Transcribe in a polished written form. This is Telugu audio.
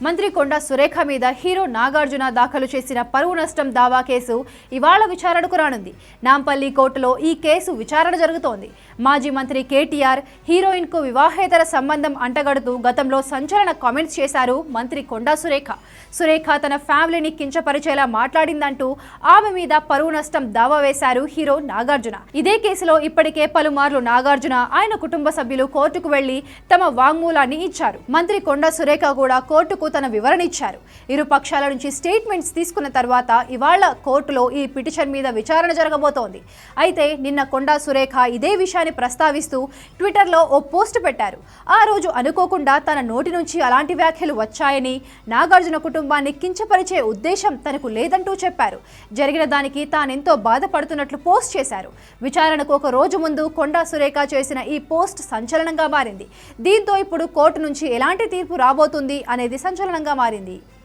మంత్రి కొండా సురేఖ మీద హీరో నాగార్జున దాఖలు చేసిన పరువు నష్టం దావా కేసు ఇవాళ విచారణకు రానుంది. నాంపల్లి కోర్టులో ఈ కేసు విచారణ జరుగుతోంది. మాజీ మంత్రి కేటీఆర్ హీరోయిన్కు వివాహేతర సంబంధం అంటగడుతూ గతంలో సంచలన కామెంట్స్ చేశారు మంత్రి కొండా సురేఖ. సురేఖ తన ఫ్యామిలీని కించపరిచేలా మాట్లాడిందంటూ ఆమె మీద పరువు నష్టం దావా వేశారు హీరో నాగార్జున. ఇదే కేసులో ఇప్పటికే పలుమార్లు నాగార్జున ఆయన కుటుంబ సభ్యులు కోర్టుకు వెళ్లి తమ వాంగ్మూలాన్ని ఇచ్చారు. మంత్రి కొండా సురేఖ కూడా కోర్టుకు తన వివరణ ఇచ్చారు. ఇరు పక్షాల నుంచి స్టేట్మెంట్స్ తీసుకున్న తర్వాత ఇవాళ కోర్టులో ఈ పిటిషన్ మీద విచారణ జరగబోతోంది. అయితే నిన్న కొండా సురేఖ ఇదే విషయాన్ని ప్రస్తావిస్తూ ట్విట్టర్లో ఓ పోస్ట్ పెట్టారు. ఆ రోజు అనుకోకుండా తన నోటి నుంచి అలాంటి వ్యాఖ్యలు వచ్చాయని, నాగార్జున కుటుంబాన్ని కించపరిచే ఉద్దేశం తనకు లేదంటూ చెప్పారు. జరిగిన దానికి తానెంతో బాధపడుతున్నట్లు పోస్ట్ చేశారు. విచారణకు ఒక రోజు ముందు కొండా సురేఖ చేసిన ఈ పోస్ట్ సంచలనంగా మారింది. దీంతో ఇప్పుడు కోర్టు నుంచి ఎలాంటి తీర్పు రాబోతుంది అనేది సంచలనంగా మారింది.